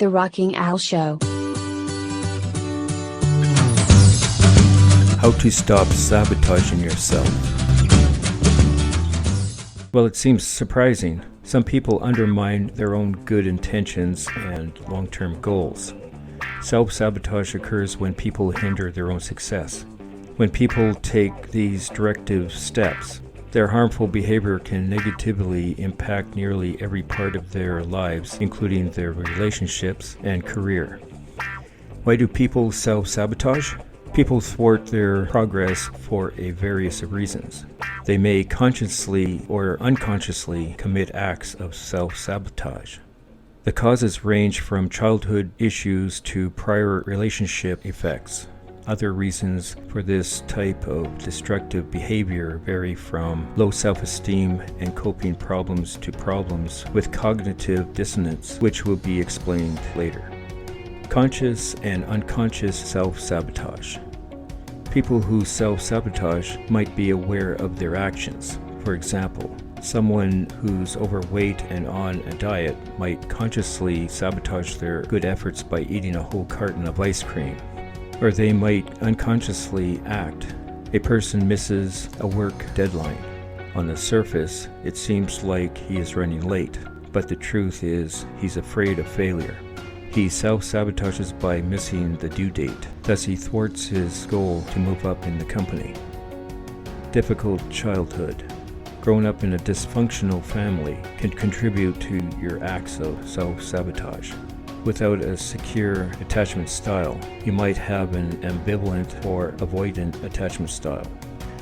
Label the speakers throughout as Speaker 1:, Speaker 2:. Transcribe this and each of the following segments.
Speaker 1: The Rocking Al Show.
Speaker 2: How to stop sabotaging yourself. Well, it seems surprising. Some people undermine their own good intentions and long-term goals. Self-sabotage occurs when people hinder their own success. When people take these directive steps, their harmful behavior can negatively impact nearly every part of their lives, including their relationships and career. Why do people self-sabotage? People thwart their progress for a various of reasons. They may consciously or unconsciously commit acts of self-sabotage. The causes range from childhood issues to prior relationship effects. Other reasons for this type of destructive behavior vary from low self-esteem and coping problems to problems with cognitive dissonance, which will be explained later. Conscious and unconscious self-sabotage. People who self-sabotage might be aware of their actions. For example, someone who's overweight and on a diet might consciously sabotage their good efforts by eating a whole carton of ice cream. Or they might unconsciously act. A person misses a work deadline. On the surface, it seems like he is running late, but the truth is he's afraid of failure. He self-sabotages by missing the due date, thus he thwarts his goal to move up in the company. Difficult childhood. Growing up in a dysfunctional family can contribute to your acts of self-sabotage. Without a secure attachment style, you might have an ambivalent or avoidant attachment style.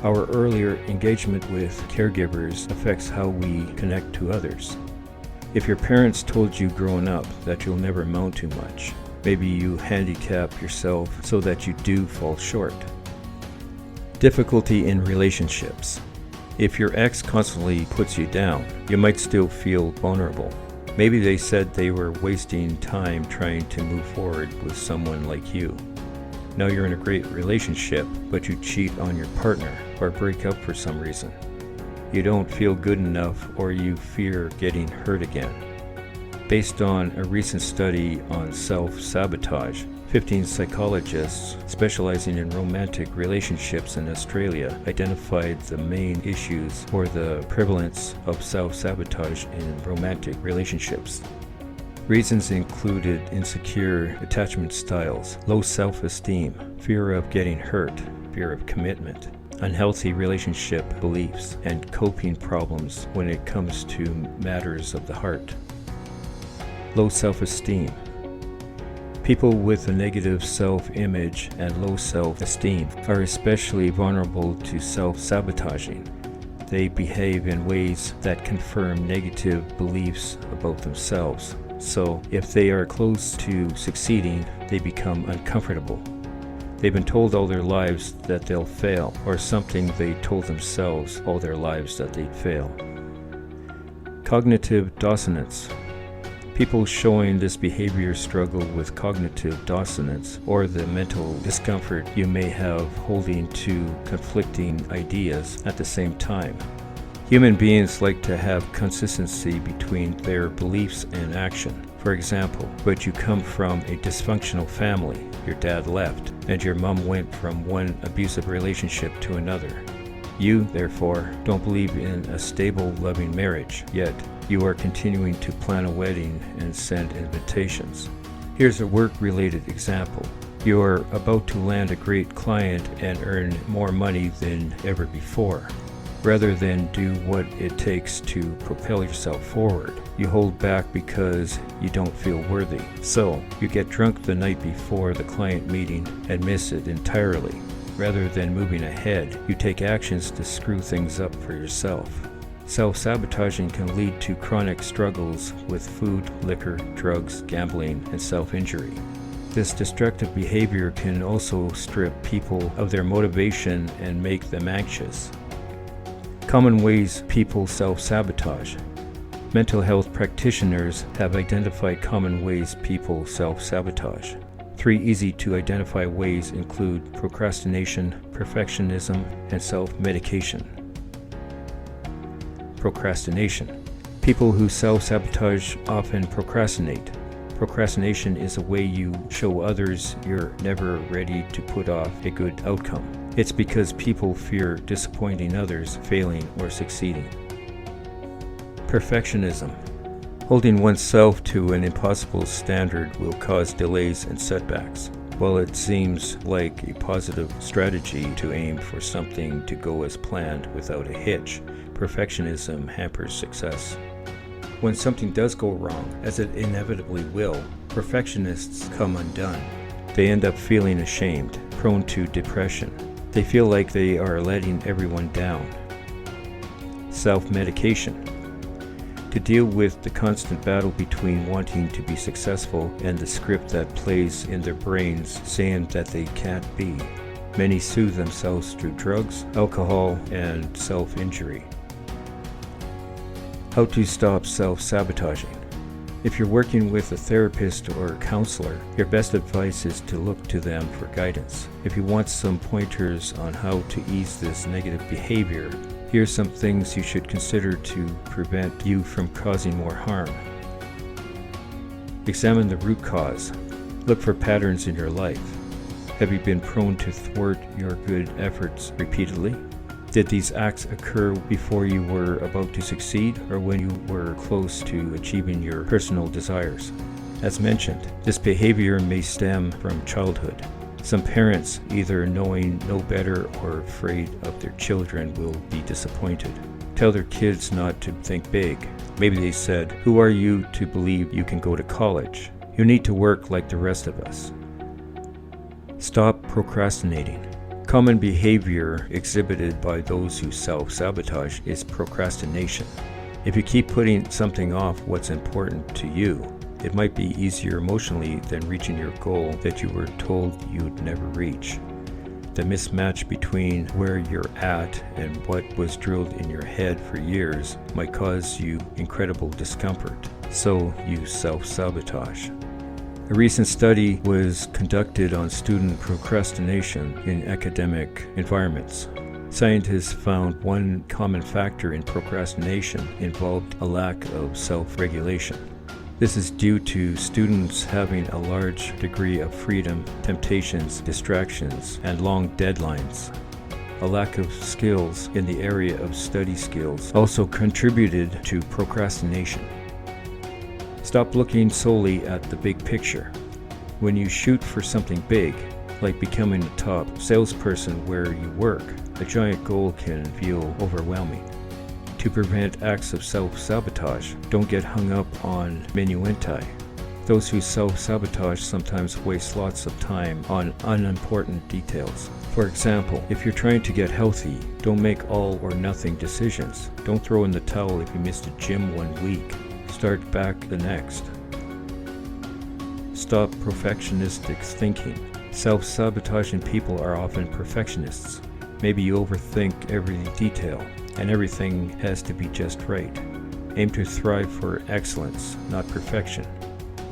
Speaker 2: Our earlier engagement with caregivers affects how we connect to others. If your parents told you growing up that you'll never amount to much, maybe you handicap yourself so that you do fall short. Difficulty in relationships. If your ex constantly puts you down, you might still feel vulnerable. Maybe they said they were wasting time trying to move forward with someone like you. Now you're in a great relationship, but you cheat on your partner or break up for some reason. You don't feel good enough or you fear getting hurt again. Based on a recent study on self-sabotage, 15 psychologists specializing in romantic relationships in Australia identified the main issues for the prevalence of self-sabotage in romantic relationships. Reasons included insecure attachment styles, low self-esteem, fear of getting hurt, fear of commitment, unhealthy relationship beliefs, and coping problems when it comes to matters of the heart. Low self-esteem. People with a negative self-image and low self-esteem are especially vulnerable to self-sabotaging. They behave in ways that confirm negative beliefs about themselves. So, if they are close to succeeding, they become uncomfortable. They've been told all their lives that they'll fail, or something they told themselves all their lives that they'd fail. Cognitive dissonance. People showing this behavior struggle with cognitive dissonance, or the mental discomfort you may have holding two conflicting ideas at the same time. Human beings like to have consistency between their beliefs and action. For example, but you come from a dysfunctional family, your dad left, and your mom went from one abusive relationship to another. You, therefore, don't believe in a stable, loving marriage, yet you are continuing to plan a wedding and send invitations. Here's a work-related example. You are about to land a great client and earn more money than ever before. Rather than do what it takes to propel yourself forward, you hold back because you don't feel worthy. So, you get drunk the night before the client meeting and miss it entirely. Rather than moving ahead, you take actions to screw things up for yourself. Self-sabotaging can lead to chronic struggles with food, liquor, drugs, gambling, and self-injury. This destructive behavior can also strip people of their motivation and make them anxious. Common ways people self-sabotage. Mental health practitioners have identified common ways people self-sabotage. 3 easy-to-identify ways include procrastination, perfectionism, and self-medication. Procrastination. People who self-sabotage often procrastinate. Procrastination is a way you show others you're never ready to put off a good outcome. It's because people fear disappointing others, failing, or succeeding. Perfectionism. Holding oneself to an impossible standard will cause delays and setbacks. While it seems like a positive strategy to aim for something to go as planned without a hitch, perfectionism hampers success. When something does go wrong, as it inevitably will, perfectionists come undone. They end up feeling ashamed, prone to depression. They feel like they are letting everyone down. Self-medication. To deal with the constant battle between wanting to be successful and the script that plays in their brains saying that they can't be, many soothe themselves through drugs, alcohol, and self-injury. How to stop self-sabotaging. If you're working with a therapist or a counselor, your best advice is to look to them for guidance. If you want some pointers on how to ease this negative behavior, here are some things you should consider to prevent you from causing more harm. Examine the root cause. Look for patterns in your life. Have you been prone to thwart your good efforts repeatedly? Did these acts occur before you were about to succeed or when you were close to achieving your personal desires? As mentioned, this behavior may stem from childhood. Some parents, either knowing no better or afraid of their children, will be disappointed. Tell their kids not to think big. Maybe they said, "Who are you to believe you can go to college? You need to work like the rest of us." Stop procrastinating. Common behavior exhibited by those who self-sabotage is procrastination. If you keep putting something off what's important to you, it might be easier emotionally than reaching your goal that you were told you'd never reach. The mismatch between where you're at and what was drilled in your head for years might cause you incredible discomfort, so you self-sabotage. A recent study was conducted on student procrastination in academic environments. Scientists found one common factor in procrastination involved a lack of self-regulation. This is due to students having a large degree of freedom, temptations, distractions, and long deadlines. A lack of skills in the area of study skills also contributed to procrastination. Stop looking solely at the big picture. When you shoot for something big, like becoming a top salesperson where you work, a giant goal can feel overwhelming. To prevent acts of self-sabotage, don't get hung up on minuenti. Those who self-sabotage sometimes waste lots of time on unimportant details. For example, if you're trying to get healthy, don't make all or nothing decisions. Don't throw in the towel if you missed a gym one week. Start back the next. Stop perfectionistic thinking. Self-sabotaging people are often perfectionists. Maybe you overthink every detail, and everything has to be just right. Aim to thrive for excellence, not perfection.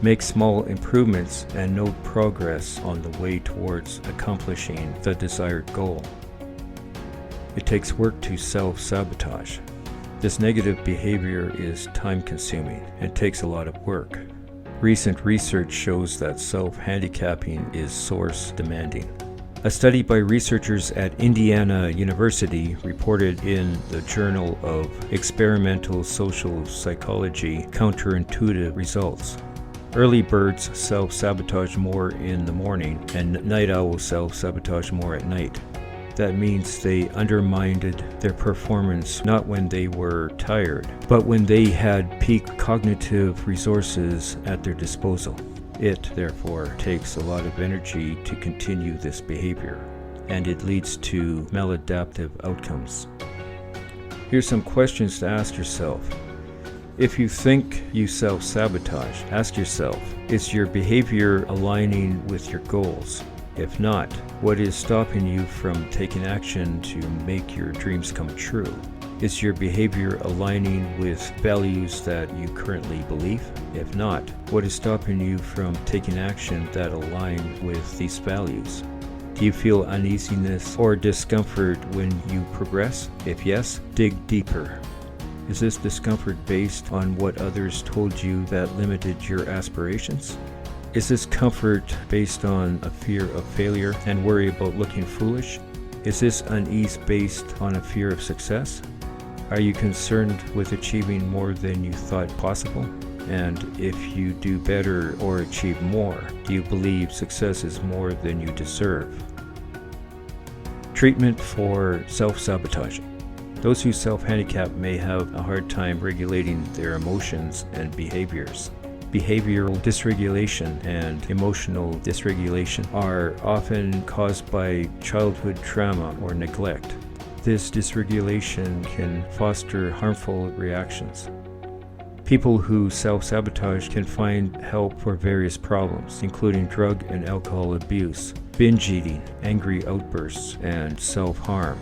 Speaker 2: Make small improvements and note progress on the way towards accomplishing the desired goal. It takes work to self-sabotage. This negative behavior is time-consuming and takes a lot of work. Recent research shows that self-handicapping is source-demanding. A study by researchers at Indiana University reported in the Journal of Experimental Social Psychology counterintuitive results. Early birds self-sabotage more in the morning, and night owls self-sabotage more at night. That means they undermined their performance not when they were tired, but when they had peak cognitive resources at their disposal. It, therefore, takes a lot of energy to continue this behavior, and it leads to maladaptive outcomes. Here's some questions to ask yourself. If you think you self-sabotage, ask yourself, is your behavior aligning with your goals? If not, what is stopping you from taking action to make your dreams come true? Is your behavior aligning with values that you currently believe? If not, what is stopping you from taking action that align with these values? Do you feel uneasiness or discomfort when you progress? If yes, dig deeper. Is this discomfort based on what others told you that limited your aspirations? Is this comfort based on a fear of failure and worry about looking foolish? Is this unease based on a fear of success? Are you concerned with achieving more than you thought possible? And if you do better or achieve more, do you believe success is more than you deserve? Treatment for self-sabotaging. Those who self-handicap may have a hard time regulating their emotions and behaviors. Behavioral dysregulation and emotional dysregulation are often caused by childhood trauma or neglect. This dysregulation can foster harmful reactions. People who self-sabotage can find help for various problems, including drug and alcohol abuse, binge eating, angry outbursts, and self-harm.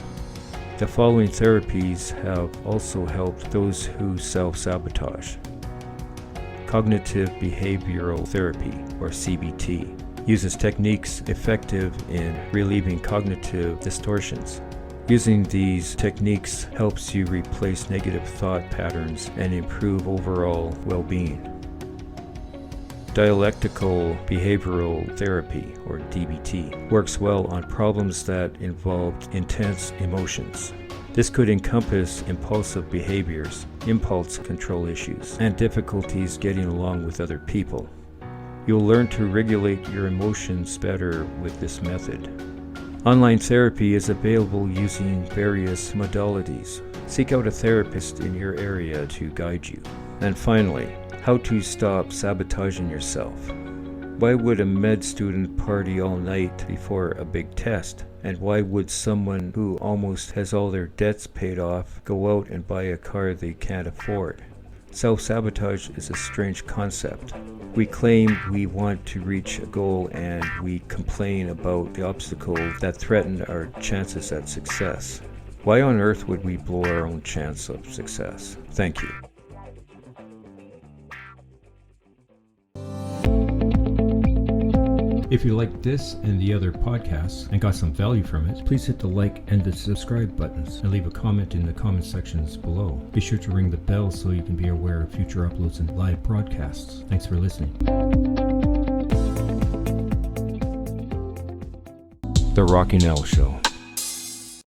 Speaker 2: The following therapies have also helped those who self-sabotage. Cognitive Behavioral Therapy, or CBT, uses techniques effective in relieving cognitive distortions. Using these techniques helps you replace negative thought patterns and improve overall well-being. Dialectical Behavioral Therapy, or DBT, works well on problems that involve intense emotions. This could encompass impulsive behaviors, impulse control issues, and difficulties getting along with other people. You'll learn to regulate your emotions better with this method. Online therapy is available using various modalities. Seek out a therapist in your area to guide you. And finally, how to stop sabotaging yourself. Why would a med student party all night before a big test? And why would someone who almost has all their debts paid off go out and buy a car they can't afford? Self-sabotage is a strange concept. We claim we want to reach a goal and we complain about the obstacles that threaten our chances at success. Why on earth would we blow our own chance of success? Thank you. If you liked this and the other podcasts and got some value from it, please hit the like and the subscribe buttons and leave a comment in the comment sections below. Be sure to ring the bell so you can be aware of future uploads and live broadcasts. Thanks for listening. The Rocking L Show.